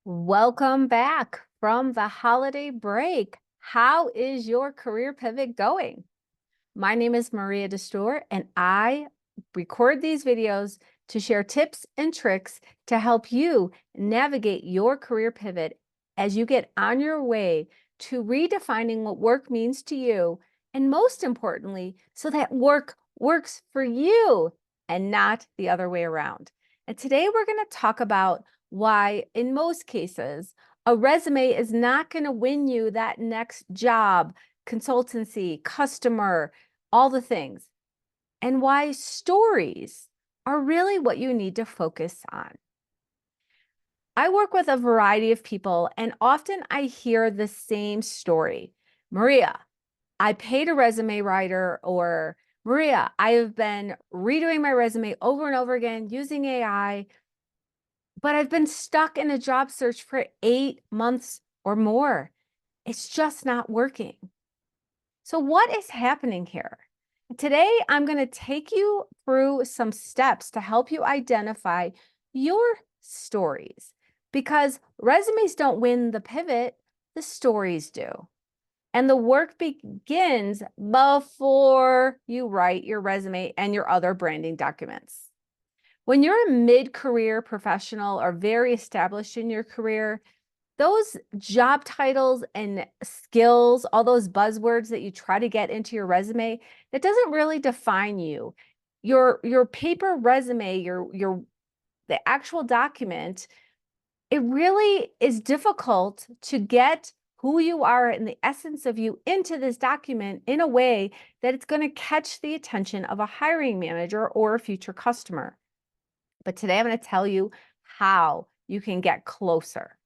Welcome back from the holiday break. How is your career pivot going? My name is Maria Destor, and I record these videos to share tips and tricks to help you navigate your career pivot as you get on your way to redefining what work means to you, and most importantly, so that work works for you and not the other way around. And today we're going to talk about why, in most cases, a resume is not going to win you that next job, consultancy, customer, all the things, and why stories are really what you need to focus on. I work with a variety of people, and often I hear the same story. Maria, I paid a resume writer, or Maria, I have been redoing my resume over and over again using AI, but I've been stuck in a job search for 8 months or more. It's just not working. So what is happening here? Today, I'm going to take you through some steps to help you identify your stories, because resumes don't win the pivot, the stories do. And the work begins before you write your resume and your other branding documents. When you're a mid-career professional or very established in your career, those job titles and skills, all those buzzwords that you try to get into your resume, that doesn't really define you. Your paper resume, the actual document, it really is difficult to get who you are and the essence of you into this document in a way that it's going to catch the attention of a hiring manager or a future customer. But today I'm going to tell you how you can get closer.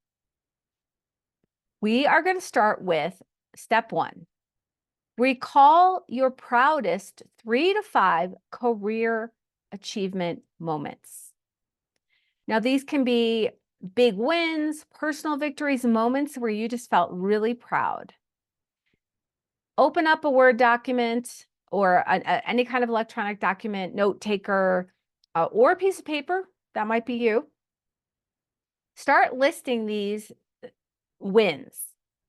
We are going to start with step 1. Recall your proudest 3 to 5 career achievement moments. Now, these can be big wins, personal victories, moments where you just felt really proud. Open up a Word document or any kind of electronic document, note taker, or a piece of paper. That might be you. Start listing these wins.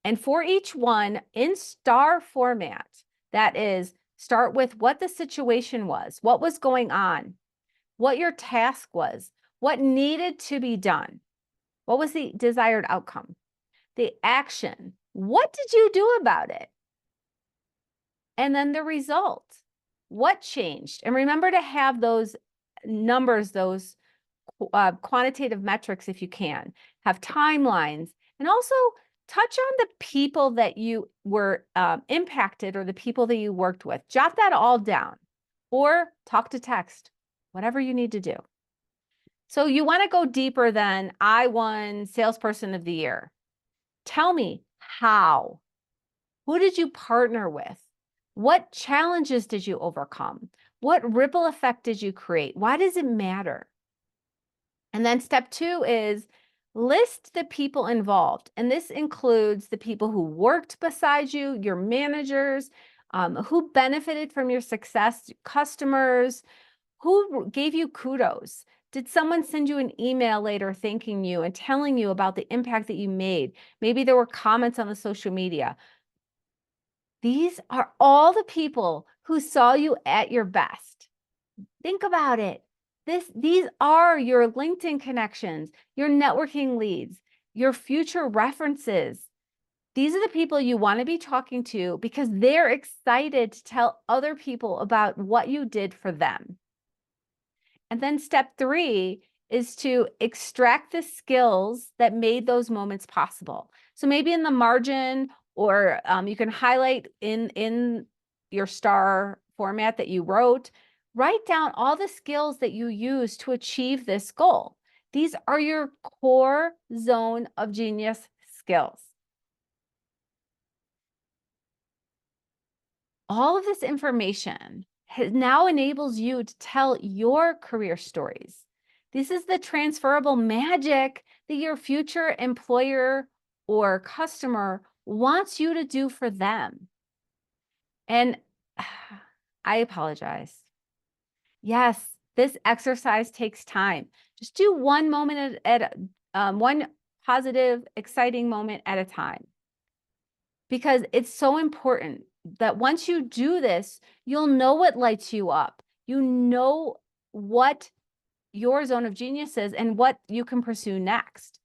And for each one, in star format, that is, start with what the situation was, what was going on, what your task was, what needed to be done, what was the desired outcome, the action, what did you do about it, and then the result, what changed. And remember to have those numbers, those quantitative metrics if you can, have timelines, and also touch on the people that you were impacted or the people that you worked with. Jot that all down or talk to text, whatever you need to do. So you want to go deeper than I won Salesperson of the Year. Tell me how. Who did you partner with? What challenges did you overcome? What ripple effect did you create? Why does it matter? And then step 2 is list the people involved. And this includes the people who worked beside you, your managers, who benefited from your success, customers, who gave you kudos. Did someone send you an email later thanking you and telling you about the impact that you made? Maybe there were comments on the social media. These are all the people who saw you at your best. Think about it. These are your LinkedIn connections, your networking leads, your future references. These are the people you want to be talking to because they're excited to tell other people about what you did for them. And then step 3 is to extract the skills that made those moments possible. So maybe in the margin, or you can highlight in your star format that you wrote, write down all the skills that you use to achieve this goal. These are your core zone of genius skills. All of this information now enables you to tell your career stories. This is the transferable magic that your future employer or customer wants you to do for them. And I apologize. Yes, this exercise takes time. Just do one moment one positive, exciting moment at a time. Because it's so important that once you do this, you'll know what lights you up. You know what your zone of genius is and what you can pursue next.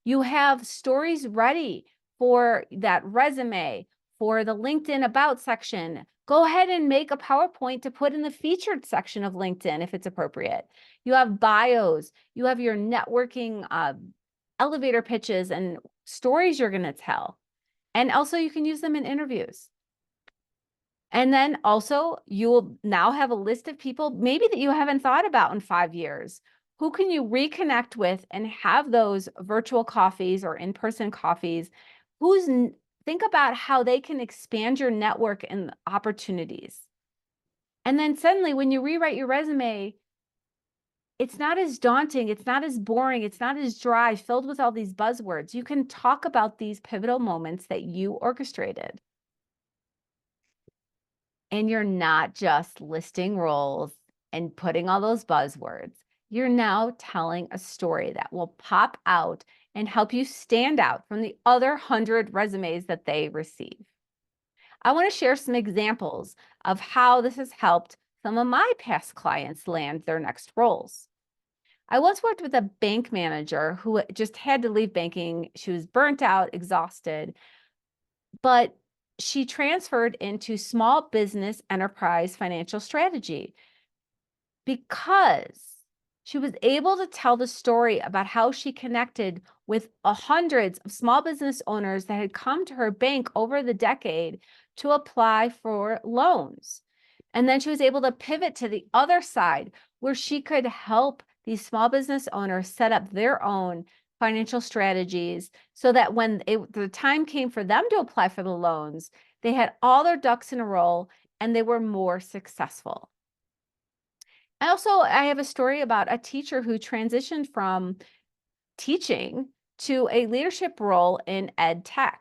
You have stories ready for that resume, for the LinkedIn About section. Go ahead and make a PowerPoint to put in the featured section of LinkedIn if it's appropriate. You have bios, you have your networking elevator pitches and stories you're going to tell. And also you can use them in interviews. And then also you will now have a list of people maybe that you haven't thought about in 5 years. Who can you reconnect with and have those virtual coffees or in-person coffees? Think about how they can expand your network and opportunities. And then suddenly when you rewrite your resume, it's not as daunting, it's not as boring, it's not as dry, filled with all these buzzwords. You can talk about these pivotal moments that you orchestrated. And you're not just listing roles and putting all those buzzwords. You're now telling a story that will pop out and help you stand out from the other 100 resumes that they receive. I want to share some examples of how this has helped some of my past clients land their next roles. I once worked with a bank manager who just had to leave banking. She was burnt out, exhausted, but she transferred into small business enterprise financial strategy because she was able to tell the story about how she connected with hundreds of small business owners that had come to her bank over the decade to apply for loans. And then she was able to pivot to the other side where she could help these small business owners set up their own financial strategies so that when the time came for them to apply for the loans, they had all their ducks in a row and they were more successful. I have a story about a teacher who transitioned from teaching to a leadership role in ed tech.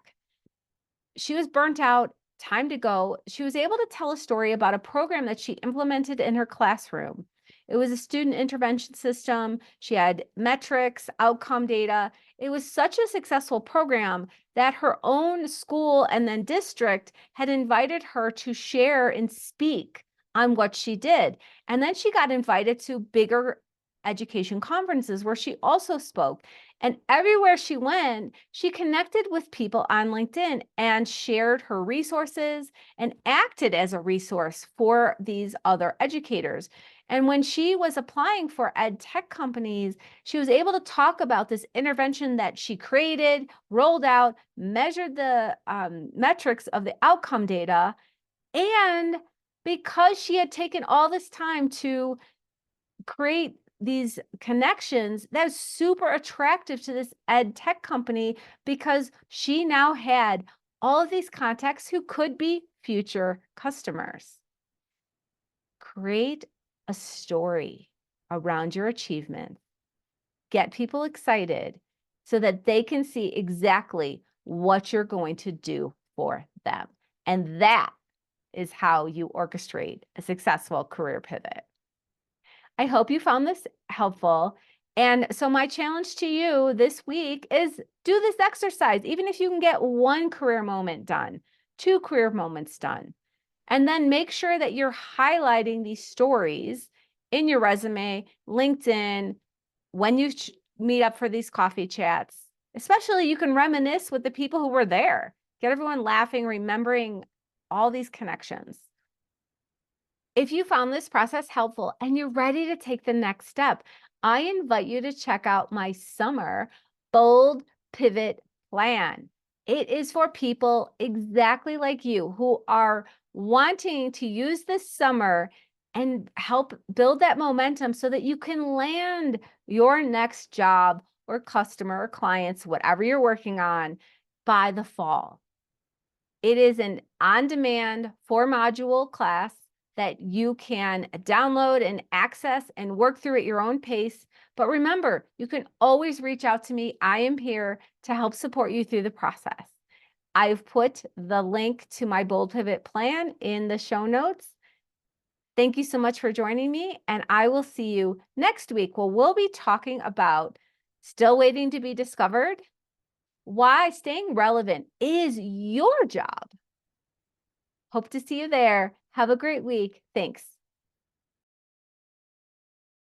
She was burnt out, time to go. She was able to tell a story about a program that she implemented in her classroom. It was a student intervention system. She had metrics, outcome data. It was such a successful program that her own school and then district had invited her to share and speak on what she did. And then she got invited to bigger education conferences where she also spoke. And everywhere she went, she connected with people on LinkedIn and shared her resources and acted as a resource for these other educators. And when she was applying for ed tech companies, she was able to talk about this intervention that she created, rolled out, measured the metrics of the outcome data. And because she had taken all this time to create these connections, that's super attractive to this ed tech company because she now had all of these contacts who could be future customers. Create a story around your achievements. Get people excited so that they can see exactly what you're going to do for them. And that is how you orchestrate a successful career pivot. I hope you found this helpful. And so my challenge to you this week is do this exercise, even if you can get 1 career moment done, 2 career moments done. And then make sure that you're highlighting these stories in your resume, LinkedIn, when you meet up for these coffee chats. Especially you can reminisce with the people who were there. Get everyone laughing, remembering all these connections. If you found this process helpful and you're ready to take the next step, I invite you to check out my summer Bold Pivot Plan. It is for people exactly like you who are wanting to use this summer and help build that momentum so that you can land your next job or customer or clients, whatever you're working on, by the fall. It is an on-demand 4-module class that you can download and access and work through at your own pace. But remember, you can always reach out to me. I am here to help support you through the process. I've put the link to my Bold Pivot Plan in the show notes. Thank you so much for joining me, and I will see you next week where we'll be talking about still waiting to be discovered, why staying relevant is your job. Hope to see you there. Have a great week. Thanks.